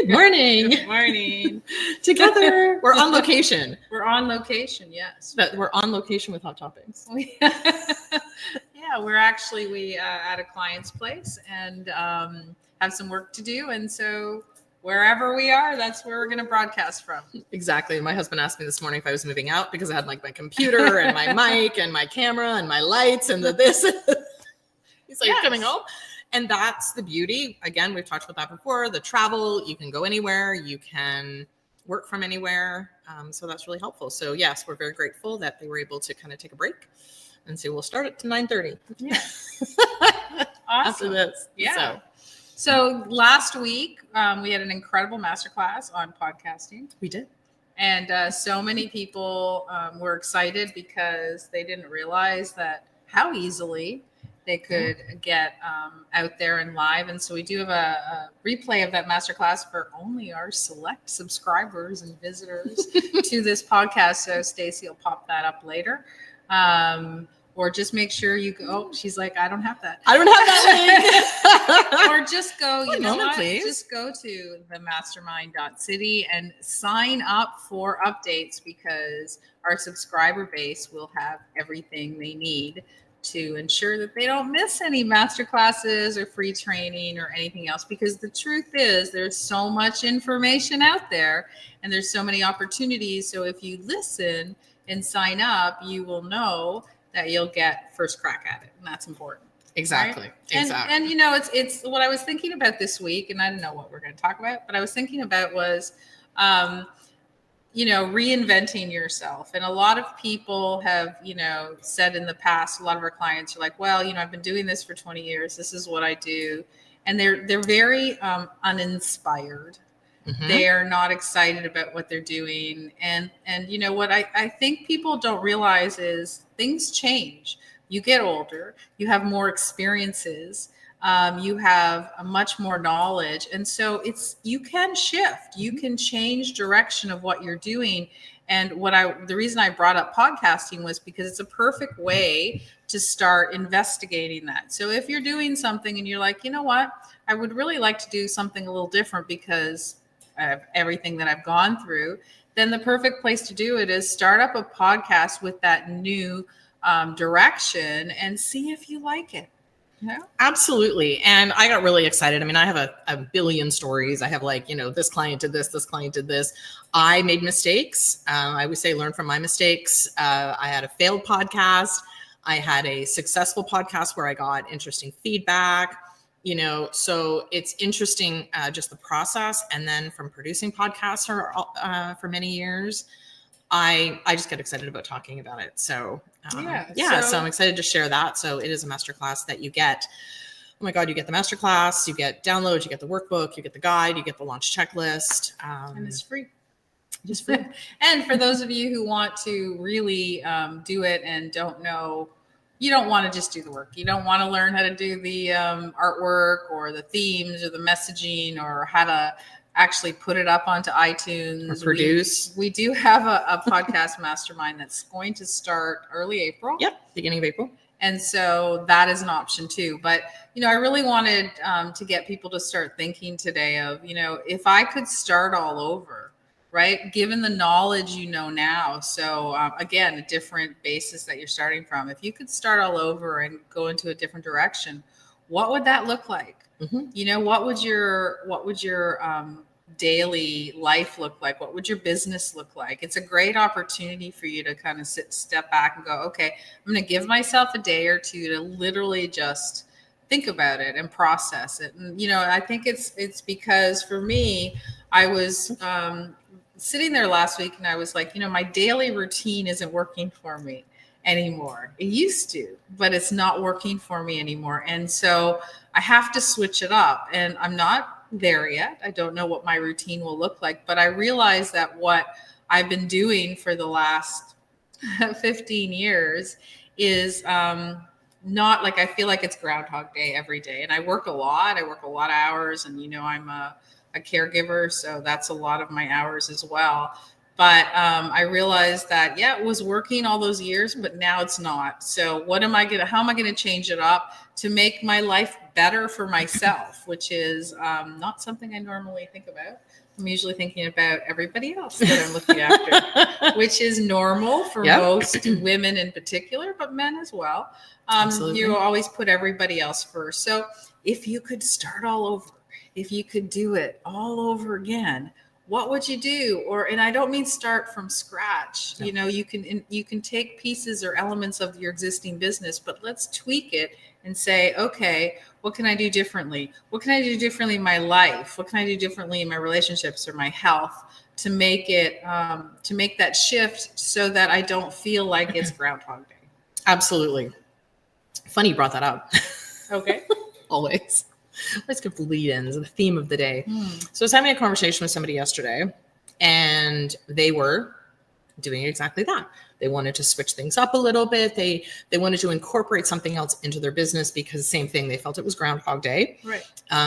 Morning. Good morning. Together. We're on location. We're on location, yes. But we're on location with Hot Topics. Yeah, we're actually at a client's place and have some work to do. And so wherever we are, that's where we're going to broadcast from. Exactly. My husband asked me this morning if I was moving out because I had like my computer and my mic and my camera and my lights and the this. He's like, yes. Coming home. And that's the beauty. Again, we've talked about that before. The travel, you can go anywhere. You can work from anywhere. So that's really helpful. So yes, we're very grateful that they were able to kind of take a break and say, we'll start at 9:30. Yeah. Awesome. After this. Yeah. So last week, we had an incredible masterclass on podcasting. We did. And so many people were excited because they didn't realize that how easily they could get out there and live. And so we do have a replay of that masterclass for only our select subscribers and visitors to this podcast. So Stacey will pop that up later. Or just make sure you go. Oh, she's like, I don't have that. I don't have that link. Or just go, you know what? Please. Just go to the mastermind.city and sign up for updates because our subscriber base will have everything they need to ensure that they don't miss any masterclasses or free training or anything else. Because the truth is there's so much information out there and there's so many opportunities. So if you listen and sign up, you will know that you'll get first crack at it. And that's important. Exactly. Right? Exactly. And you know, it's what I was thinking about this week, and I don't know what we're going to talk about, but I was thinking about was, reinventing yourself. And a lot of people have, said in the past, a lot of our clients are like, well, I've been doing this for 20 years. This is what I do. And they're very uninspired. Mm-hmm. They are not excited about what they're doing. And you know what I think people don't realize is things change. You get older, you have more experiences, you have a much more knowledge. And so you can shift, you can change direction of what you're doing. And the reason I brought up podcasting was because it's a perfect way to start investigating that. So if you're doing something and you're like, you know what, I would really like to do something a little different because of everything that I've gone through, then the perfect place to do it is start up a podcast with that new direction and see if you like it. Absolutely. And I got really excited. I mean, I have a billion stories. I have this client did this client did this. I made mistakes. I would say learn from my mistakes. I had a failed podcast. I had a successful podcast where I got interesting feedback. So it's interesting, just the process. And then from producing podcasts for many years, I just get excited about talking about it. So so I'm excited to share that. So it is a masterclass that you get. Oh my God, you get the masterclass, you get downloads, you get the workbook, you get the guide, you get the launch checklist. And it's free. Just free. And for those of you who want to really do it and don't know, you don't want to just do the work. You don't want to learn how to do the artwork or the themes or the messaging or how to actually put it up onto iTunes. Or produce. We do have a podcast mastermind that's going to start early April. Yep, beginning of April. And so that is an option too. But, I really wanted to get people to start thinking today of, if I could start all over, right? Given the knowledge now. So again, a different basis that you're starting from. If you could start all over and go into a different direction, what would that look like? Mm-hmm. What would your daily life look like? What would your business look like? It's a great opportunity for you to kind of step back and go, okay, I'm going to give myself a day or two to literally just think about it and process it. And, I think it's because for me, I was sitting there last week and I was like, my daily routine isn't working for me anymore. It used to, but it's not working for me anymore. And so I have to switch it up, and I'm not there yet. I don't know what my routine will look like, but I realize that what I've been doing for the last 15 years is not like, I feel like it's Groundhog Day every day. And I work a lot. I work a lot of hours, and I'm a caregiver, so that's a lot of my hours as well. But I realized that, it was working all those years, but now it's not. So how am I going to change it up to make my life better for myself, which is not something I normally think about. I'm usually thinking about everybody else that I'm looking after, which is normal for most women in particular, but men as well. You always put everybody else first. So if you could start all over, if you could do it all over again, what would you do? And I don't mean start from scratch. You know, you can take pieces or elements of your existing business, but let's tweak it and say, okay, what can I do differently? What can I do differently in my life? What can I do differently in my relationships or my health to make it, to make that shift so that I don't feel like it's Groundhog Day? Absolutely. Funny you brought that up. Okay. Always. Let's give lead-ins, the theme of the day. So I was having a conversation with somebody yesterday, and they were doing exactly that. They wanted to switch things up a little bit. They wanted to incorporate something else into their business because same thing. They felt it was Groundhog Day. Right.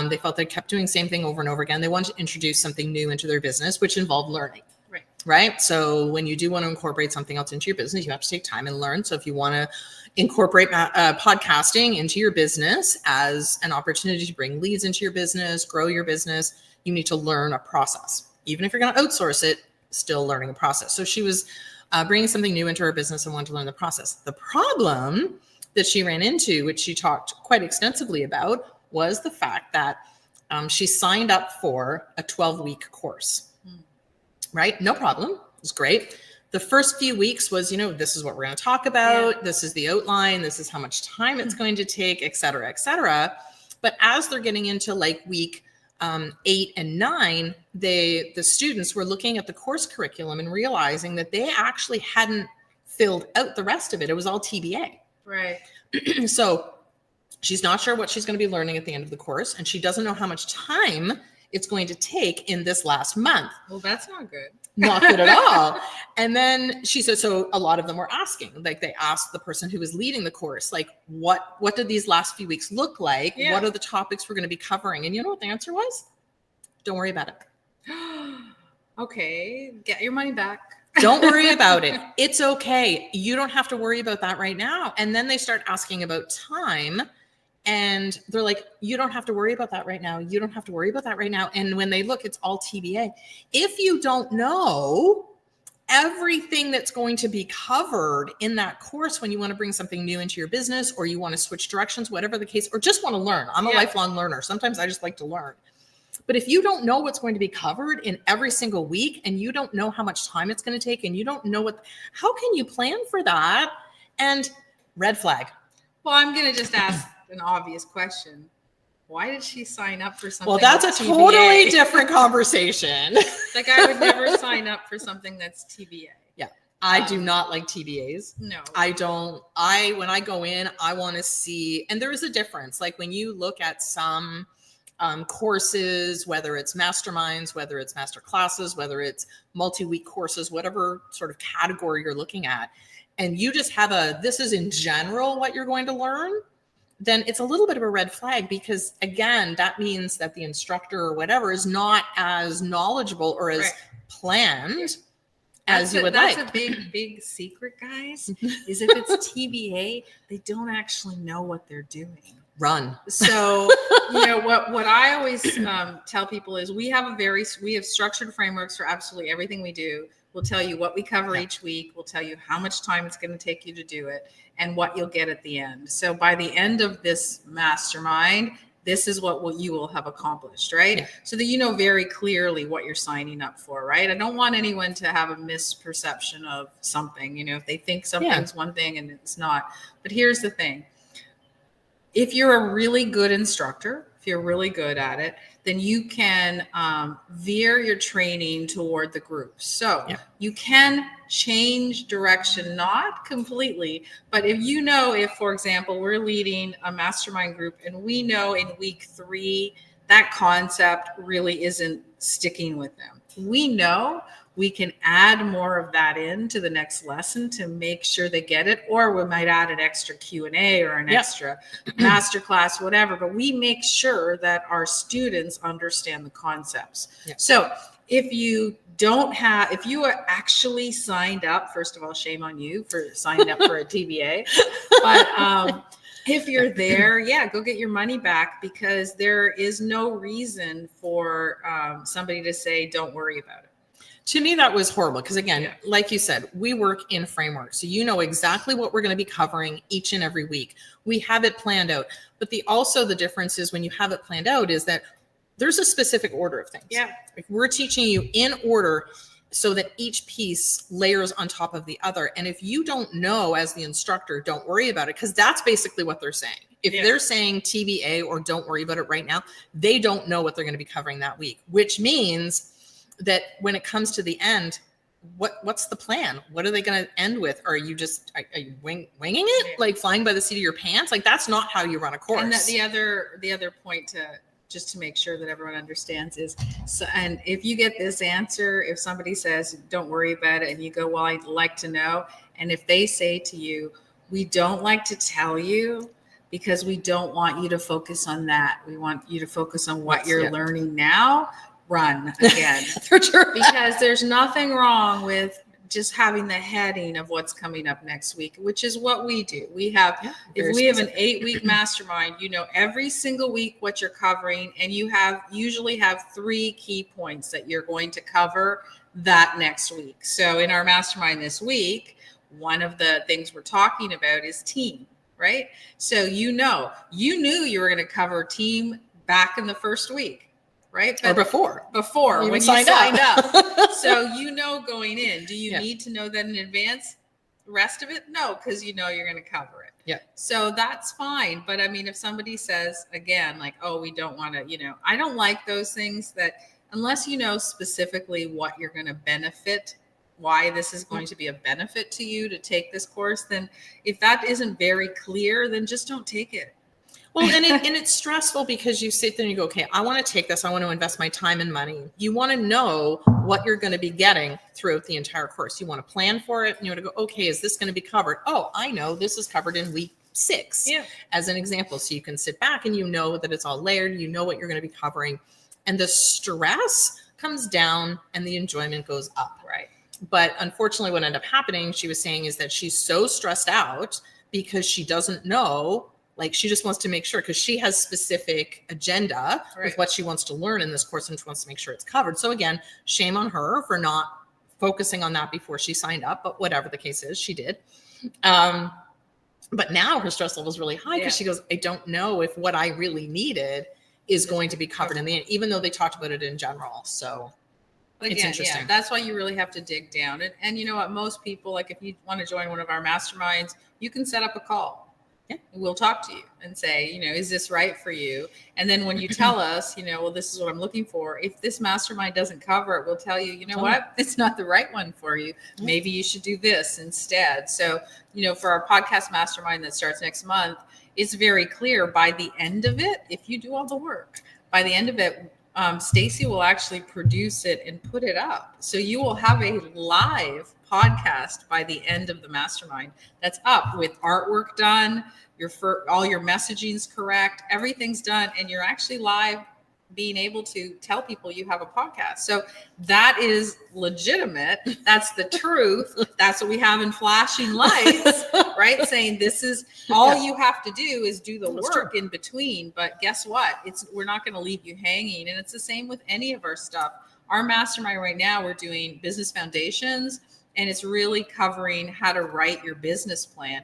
They felt they kept doing the same thing over and over again. They wanted to introduce something new into their business, which involved learning. Right. Right. So when you do want to incorporate something else into your business, you have to take time and learn. So if you want to incorporate podcasting into your business as an opportunity to bring leads into your business, grow your business, you need to learn a process. Even if you're going to outsource it, still learning a process. So she was bringing something new into her business and wanted to learn the process. The problem that she ran into, which she talked quite extensively about, was the fact that she signed up for a 12-week course. Right? No problem. It was great. The first few weeks was, this is what we're going to talk about. Yeah. This is the outline. This is how much time it's going to take, et cetera, et cetera. But as they're getting into like week 8 and 9, the students were looking at the course curriculum and realizing that they actually hadn't filled out the rest of it. It was all TBA. Right. So she's not sure what she's going to be learning at the end of the course, and she doesn't know how much time it's going to take in this last month. Well, that's not good. Not good at all. And then she said, so a lot of them were asking, like they asked the person who was leading the course, like, what did these last few weeks look like? Yeah. What are the topics we're going to be covering? And you know what the answer was? Don't worry about it. Okay. Get your money back. Don't worry about it. It's okay. You don't have to worry about that right now. And then they start asking about time. And they're like, you don't have to worry about that right now. You don't have to worry about that right now. And when they look, it's all TBA. If you don't know everything that's going to be covered in that course when you want to bring something new into your business, or you want to switch directions, whatever the case, or just want to learn. I'm a lifelong learner. Sometimes I just like to learn. But if you don't know what's going to be covered in every single week, and you don't know how much time it's going to take, and you don't know how can you plan for that? And red flag. Well, I'm going to just ask an obvious question. Why did she sign up for something? Well, that's a TBA? Totally different conversation. Like I would never sign up for something that's TBA. Yeah. I do not like TBAs. No. I don't. When I go in, I want to see, and there is a difference. Like when you look at some courses, whether it's masterminds, whether it's master classes, whether it's multi-week courses, whatever sort of category you're looking at, and you just have this is in general what you're going to learn, then it's a little bit of a red flag, because again, that means that the instructor or whatever is not as knowledgeable or as planned as you would like. That's a big secret, guys, is if it's TBA, they don't actually know what they're doing. Run. So, what I always tell people is we have structured frameworks for absolutely everything we do. We'll tell you what we cover each week. We'll tell you how much time it's going to take you to do it and what you'll get at the end. So by the end of this mastermind, this is what you will have accomplished, right? Yeah. So that you know very clearly what you're signing up for, right? I don't want anyone to have a misperception of something, if they think something's one thing and it's not. But here's the thing. If you're a really good instructor, if you're really good at it, then you can veer your training toward the group. So you can change direction, not completely, but if, for example, we're leading a mastermind group and we know in week 3, that concept really isn't sticking with them. We know we can add more of that into the next lesson to make sure they get it, or we might add an extra Q&A or an extra masterclass, whatever, but we make sure that our students understand the concepts. Yeah. So if you are actually signed up, first of all, shame on you for signing up for a TBA, but if you're there, go get your money back, because there is no reason for somebody to say, don't worry about it. To me, that was horrible because, again, like you said, we work in framework. So you know exactly what we're going to be covering each and every week. We have it planned out. But also the difference is when you have it planned out is that there's a specific order of things. Yeah. Like we're teaching you in order so that each piece layers on top of the other. And if you don't know as the instructor, don't worry about it, because that's basically what they're saying. If they're saying TBA or don't worry about it right now, they don't know what they're going to be covering that week, which means that when it comes to the end, what's the plan? What are they going to end with? Are you just are you winging it, like flying by the seat of your pants? Like that's not how you run a course. And the other point to just to make sure that everyone understands is, so, and if you get this answer, if somebody says don't worry about it, and you go, well, I'd like to know, and if they say to you, we don't like to tell you because we don't want you to focus on that. We want you to focus on what you're learning now. Run again. For sure. Because there's nothing wrong with just having the heading of what's coming up next week, which is what we do. We have, if we have an 8-week mastermind, you know, every single week what you're covering, and you usually have 3 key points that you're going to cover that next week. So in our mastermind this week, one of the things we're talking about is team, right? So you knew you were going to cover team back in the first week. Right? But before when you signed up. So going in, do you need to know that in advance? The rest of it? No, because you're going to cover it. Yeah. So that's fine. But I mean, if somebody says again, like, oh, we don't want to, I don't like those things that unless you know specifically what you're going to benefit, why this is going to be a benefit to you to take this course, then if that isn't very clear, then just don't take it. Well, and it's stressful because you sit there and you go, okay, I want to take this. I want to invest my time and money. You want to know what you're going to be getting throughout the entire course. You want to plan for it. And you want to go, okay, is this going to be covered? Oh, I know this is covered in week 6 as an example. So you can sit back and you know that it's all layered. You know what you're going to be covering. And the stress comes down and the enjoyment goes up. Right. But unfortunately, what ended up happening, she was saying, is that she's so stressed out because she doesn't know. Like she just wants to make sure because she has specific agenda with what she wants to learn in this course and she wants to make sure it's covered. So again, shame on her for not focusing on that before she signed up, but whatever the case is, she did. But now her stress level is really high because she goes, I don't know if what I really needed is going to be covered in the end, even though they talked about it in general. So again, it's interesting. That's why you really have to dig down. And you know what, most people, like if you want to join one of our masterminds, you can set up a call. We'll talk to you and say, is this right for you? And then when you tell us, well, this is what I'm looking for. If this mastermind doesn't cover it, we'll tell you, what, it's not the right one for you. Maybe you should do this instead. So, for our podcast mastermind that starts next month, it's very clear by the end of it, if you do all the work, by the end of it, Stacy will actually produce it and put it up. So you will have a live podcast by the end of the mastermind that's up with artwork done, all your messaging's correct, everything's done, and you're actually live being able to tell people you have a podcast. So that is legitimate. That's the truth. That's what we have in flashing lights, right? Saying this is all you have to do is do the work in between. But guess what? We're not going to leave you hanging. And it's the same with any of our stuff. Our mastermind right now, we're doing business foundations, and it's really covering how to write your business plan,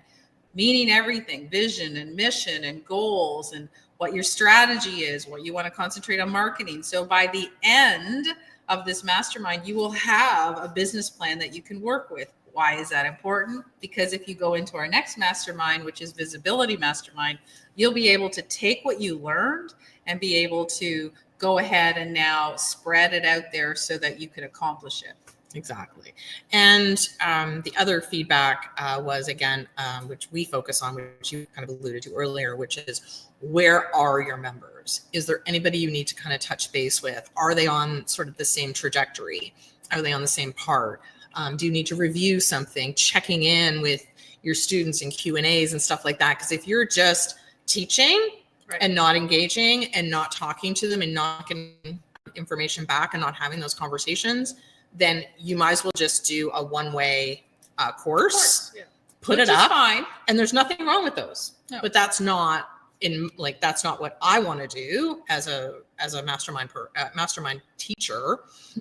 meaning everything, vision and mission and goals and what your strategy is, what you want to concentrate on marketing. So by the end of this mastermind, you will have a business plan that you can work with. Why is that important? Because if you go into our next mastermind, which is Visibility Mastermind, you'll be able to take what you learned and be able to go ahead and now spread it out there so that you can accomplish it. Exactly. And the other feedback was, again, which we focus on, which you kind of alluded to earlier, which is, where are your members? Is there anybody you need to kind of touch base with? Are they on sort of the same trajectory? Are they on the same part? Do you need to review something? Checking in with your students in Q&As and stuff like that. Because if you're just teaching and not engaging and not talking to them and not getting information back and not having those conversations, then you might as well just do a one-way course, put it up, And there's nothing wrong with those, No. but that's not that's not what I want to do as a mastermind teacher,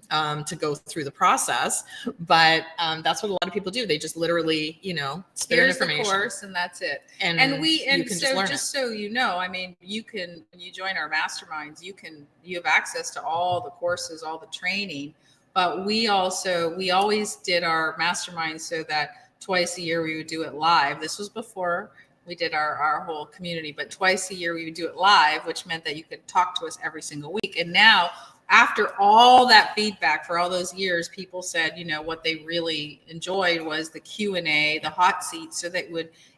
to go through the process. But that's what a lot of people do. They just literally, spit in Here's the information. course and that's it. And And can so learn just it. so you know, I mean, when you join our masterminds, you have access to all the courses, all the training. But we always did our masterminds so that twice a year we would do it live. This was before we did our whole community, but twice a year we would do it live, which meant that you could talk to us every single week. And now, after all that feedback for all those years, people said, what they really enjoyed was the Q&A, the hot seat, so that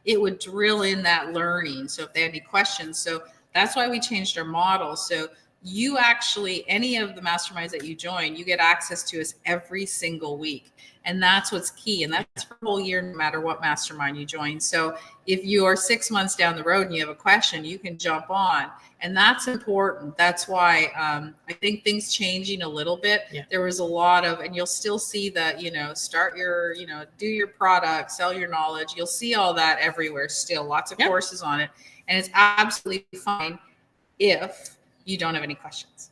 it would drill in that learning. So if they had any questions, so that's why we changed our model. So you actually, any of the masterminds that you join, you get access to us every single week. And that's what's key. And that's for the whole year, no matter what mastermind you join. So if you are 6 months down the road and you have a question, you can jump on. And that's important. That's why I think things changing a little bit. Yeah. There was a lot of, and you'll still see that, start your, do your product, sell your knowledge. You'll see all that everywhere still, lots of courses on it. And it's absolutely fine if you don't have any questions.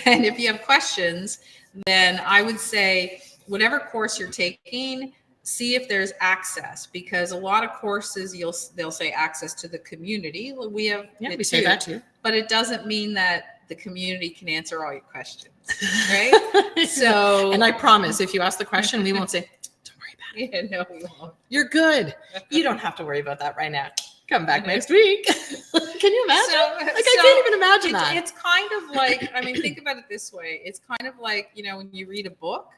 And if you have questions, then I would say, whatever course you're taking, see if there's access, because a lot of courses they'll say access to the community. We have we say that too, but it doesn't mean that the community can answer all your questions, right? So, and I promise, if you ask the question, we won't say, "Don't worry about it." Yeah, no, we won't. You're good. You don't have to worry about that right now. Come back next week. Can you imagine? I can't even imagine that. It's kind of like, think about it this way. It's kind of like, when you read a book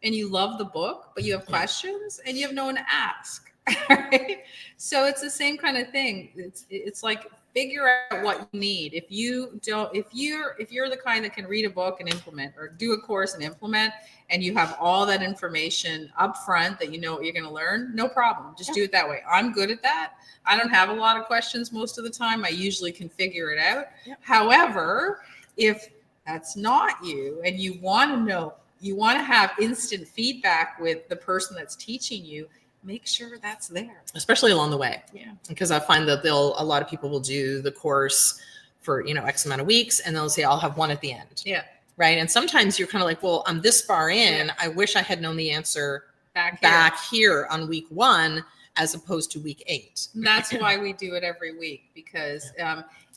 and you love the book, but you have questions and you have no one to ask. Right? So it's the same kind of thing. It's like, figure out what you need. If you're the kind that can read a book and implement, or do a course and implement, and you have all that information up front that you know what you're going to learn, no problem. Just do it that way. I'm good at that. I don't have a lot of questions most of the time. I usually can figure it out. Yep. However, if that's not you and you want to know, you want to have instant feedback with the person that's teaching you, make sure that's there, especially along the way. Yeah, because I find that a lot of people will do the course for X amount of weeks, and they'll say, I'll have one at the end. Yeah, right. And sometimes you're kind of like, well, I'm this far in. Yeah. I wish I had known the answer back here on week 1 as opposed to week 8. And that's why we do it every week, because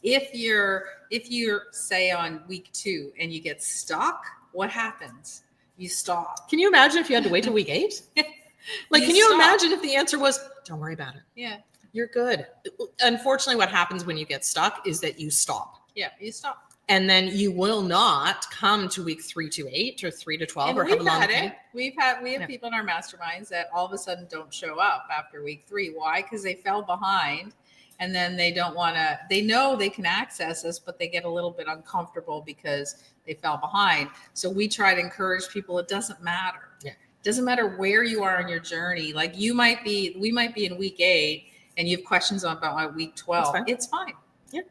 if you're say on week 2 and you get stuck, what happens? You stop. Can you imagine if you had to wait till week 8? Can you imagine if the answer was, don't worry about it. Yeah. You're good. Unfortunately, what happens when you get stuck is that you stop. Yeah, you stop. And then you will not come to week 3 to 8 or 3 to 12 or have a long time. We have people in our masterminds that all of a sudden don't show up after week 3. Why? Because they fell behind, and then they don't want to, they know they can access us, but they get a little bit uncomfortable because they fell behind. So we try to encourage people. It doesn't matter. Yeah. Doesn't matter where you are in your journey. Like we might be in week 8 and you have questions about week 12. It's fine. Yeah.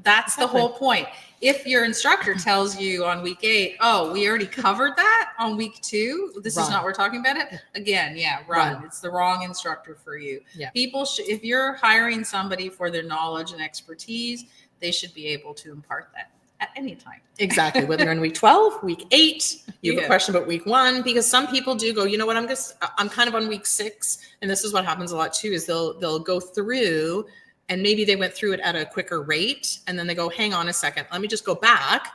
That's the whole point. If your instructor tells you on week 8, oh, we already covered that on week 2, this is not, we're talking about it again. Yeah. Run. It's the wrong instructor for you. Yeah. People if you're hiring somebody for their knowledge and expertise, they should be able to impart that at any time. Exactly. Whether you're in week 12, week 8, you have a question about week 1, because some people do go, you know what, I'm kind of on week 6. And this is what happens a lot too, is they'll go through, and maybe they went through it at a quicker rate. And then they go, hang on a second, let me just go back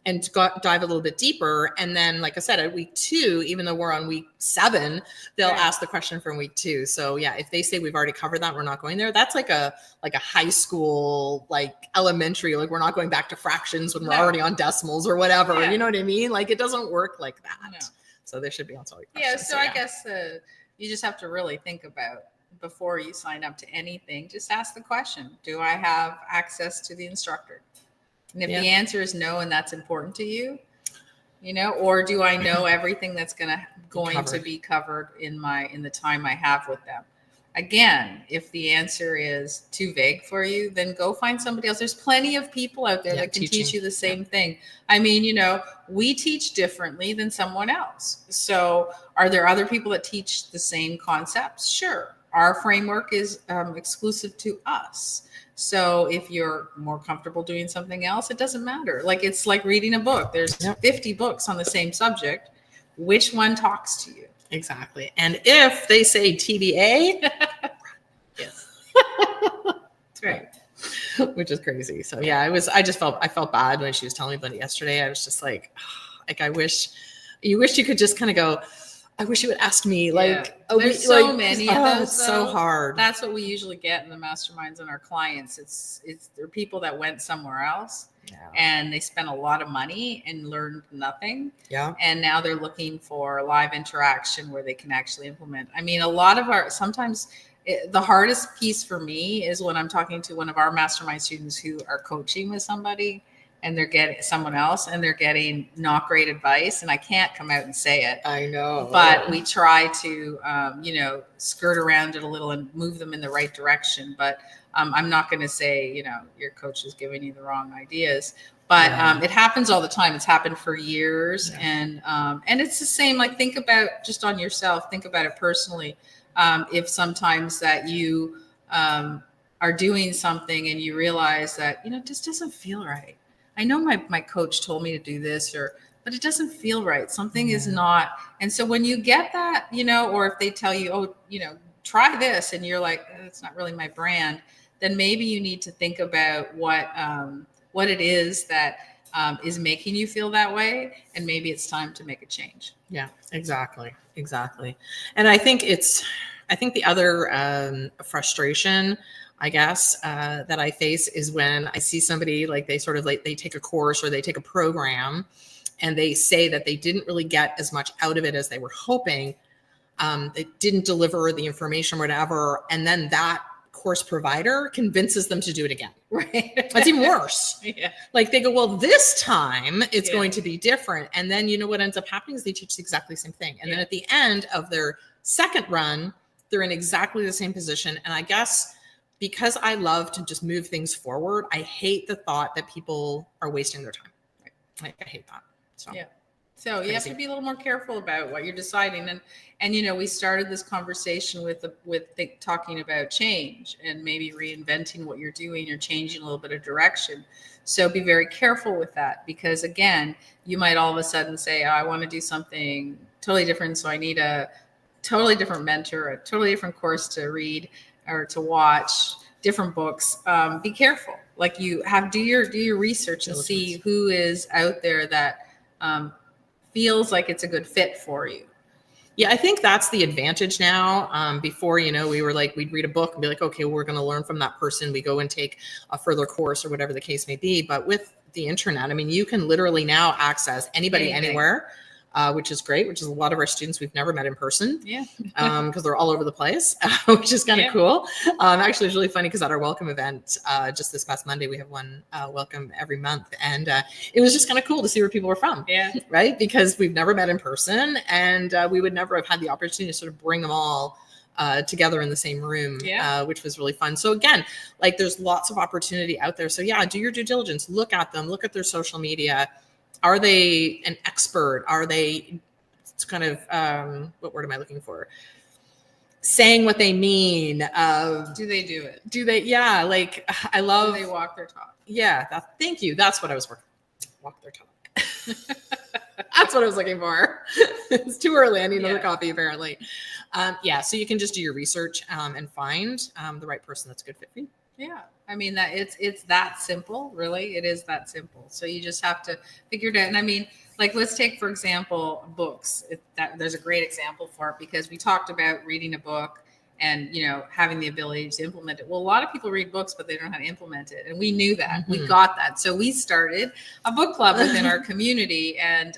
and dive a little bit deeper. And then, like I said, at week 2, even though we're on week 7, they'll ask the question from week 2. So yeah, if they say we've already covered that, we're not going there. That's like a high school, like elementary, like we're not going back to fractions when we're already on decimals or whatever. Yeah. You know what I mean? Like it doesn't work like that. No. So there should be on all your questions. Yeah. So I guess you just have to really think about, before you sign up to anything, just ask the question, do I have access to the instructor? And if the answer is no, and that's important to you, or do I know everything that's going to be covered in the time I have with them? Again, if the answer is too vague for you, then go find somebody else. There's plenty of people out there that can teach you the same thing. I mean, we teach differently than someone else. So are there other people that teach the same concepts? Sure. our framework is exclusive to us. So if you're more comfortable doing something else, it doesn't matter. Like, it's like reading a book. There's 50 books on the same subject. Which one talks to you? Exactly. And if they say TBA, yes, that's right. Which is crazy. So yeah, I felt bad when she was telling me about it yesterday. I was just like I wish you could just kind of go, I wish you would ask me, like, there's so many of those. It's so hard. That's what we usually get in the masterminds and our clients. It's they're people that went somewhere else and they spent a lot of money and learned nothing. Yeah. And now they're looking for live interaction where they can actually implement. I mean, a lot of the hardest piece for me is when I'm talking to one of our mastermind students who are coaching with somebody and they're getting someone else and they're getting not great advice, and I can't come out and say it. I know. But we try to, skirt around it a little and move them in the right direction. But I'm not going to say, your coach is giving you the wrong ideas. But it happens all the time. It's happened for years. Yeah. And it's the same, like, think about just on yourself, think about it personally. If sometimes that you are doing something and you realize that, it just doesn't feel right. I know my coach told me to do this, but it doesn't feel right. Something is not. And so when you get that, or if they tell you, try this, and you're like, it's not really my brand, then maybe you need to think about what it is that is making you feel that way. And maybe it's time to make a change. Yeah, exactly. And I think the other frustration, I guess, that I face is when I see somebody, like, they take a course or they take a program and they say that they didn't really get as much out of it as they were hoping. They didn't deliver the information, whatever. And then that course provider convinces them to do it again. Right. That's even worse. Yeah. Like, they go, well, this time it's going to be different. And then, what ends up happening is they teach exactly the same thing. And then at the end of their second run, they're in exactly the same position. And I guess because I love to just move things forward, I hate the thought that people are wasting their time. I hate that. So you have to be a little more careful about what you're deciding. And we started this conversation with talking about change and maybe reinventing what you're doing or changing a little bit of direction. So be very careful with that, because again, you might all of a sudden say, I want to do something totally different. So I need a totally different mentor, a totally different course to read or to watch, different books. Be careful. Like, do your research and see who is out there that feels like it's a good fit for you. Yeah, I think that's the advantage now. Before, we were like, we'd read a book and be like, okay, we're going to learn from that person. We go and take a further course or whatever the case may be. But with the internet, I mean, you can literally now access anybody anywhere. Which is great, which is a lot of our students we've never met in person. Yeah. Because they're all over the place, which is kind of cool. Actually, it's really funny because at our welcome event, just this past Monday, we have one welcome every month. And it was just kind of cool to see where people were from. Yeah. Right. Because we've never met in person, and we would never have had the opportunity to sort of bring them all together in the same room, which was really fun. So again, like, there's lots of opportunity out there. So do your due diligence, look at them, look at their social media. Are they an expert? Are they kind of, what word am I looking for? Saying what they mean. Do they do it? Do they? Yeah. Like, I love. Do they walk their talk? Yeah. Thank you. That's what I was working. Walk their talk. That's what I was looking for. It's too early. I need another coffee, apparently. So you can just do your research and find the right person that's a good fit for you. Yeah. I mean, that it's that simple, really. It is that simple. So you just have to figure it out. And I mean, like, let's take, for example, books. There's a great example for it, because we talked about reading a book and, having the ability to implement it. Well, a lot of people read books, but they don't know how to implement it. And we knew that. Mm-hmm. We got that. So we started a book club within our community, and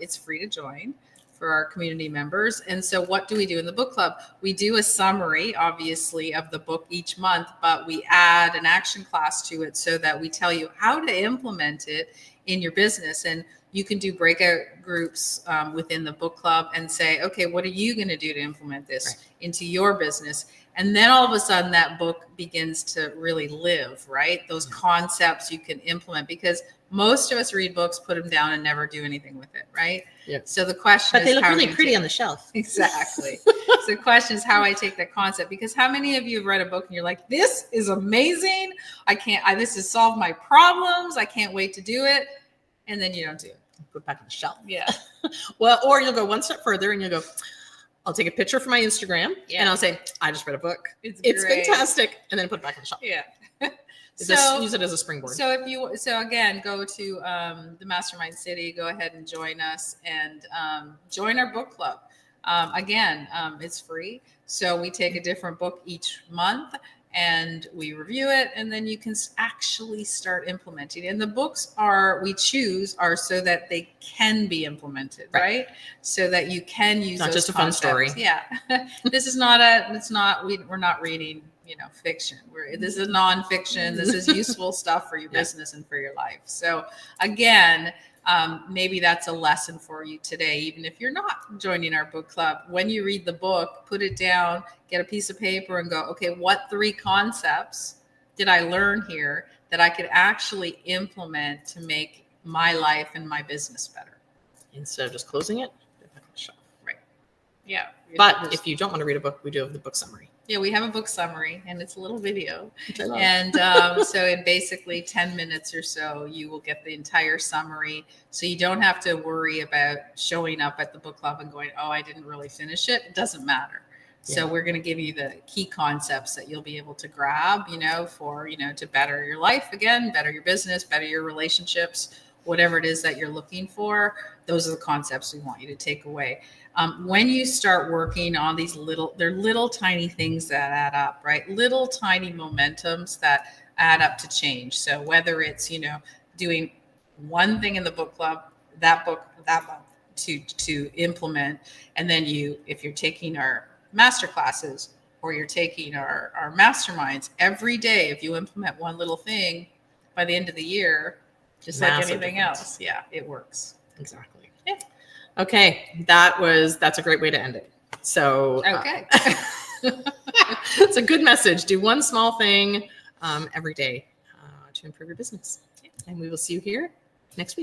it's free to join for our community members. And so what do we do in the book club? We do a summary, obviously, of the book each month, but we add an action class to it so that we tell you how to implement it in your business. And you can do breakout groups within the book club and say, okay, what are you going to do to implement this into your business? And then all of a sudden that book begins to really live, right? Those concepts you can implement, because most of us read books, put them down, and never do anything with it, right? Yeah. So the question But is, they look how really do you pretty take- on the shelf. Exactly. So the question is how I take that concept, because how many of you have read a book and you're like, this is amazing. This has solved my problems. I can't wait to do it. And then you don't do it. Put it back on the shelf. Yeah. Well, or you'll go one step further and you'll go, I'll take a picture for my Instagram and I'll say, I just read a book. It's great. fantastic. And then put it back on the shelf. Yeah. Just use it as a springboard. So again, go to the Mastermind City, go ahead and join us and join our book club. Again, it's free. So we take a different book each month and we review it, and then you can actually start implementing. And the books we choose are so that they can be implemented, right? So that you can use not those just a concepts. fun story. Yeah. This is we're not reading, fiction. This is nonfiction. This is useful stuff for your business and for your life. So again, maybe that's a lesson for you today. Even if you're not joining our book club, when you read the book, put it down, get a piece of paper and go, okay, what 3 concepts did I learn here that I could actually implement to make my life and my business better? Instead of just closing it, put it back on the shelf. Right. Yeah. But if you don't want to read a book, we do have the book summary. Yeah, we have a book summary, and it's a little video. Which I love. And so in basically 10 minutes or so, you will get the entire summary. So you don't have to worry about showing up at the book club and going, oh, I didn't really finish it. It doesn't matter. So we're going to give you the key concepts that you'll be able to grab, to better your life again, better your business, better your relationships, whatever it is that you're looking for. Those are the concepts we want you to take away. When you start working on these they're little tiny things that add up, right? Little tiny momentums that add up to change. So whether it's, doing one thing in the book club, that month to implement, and then if you're taking our master classes or you're taking our masterminds every day, if you implement one little thing by the end of the year, just like anything else, it works. Exactly. Yeah. Okay, that's a great way to end it. So okay, it's a good message. Do one small thing every day to improve your business, and we will see you here next week.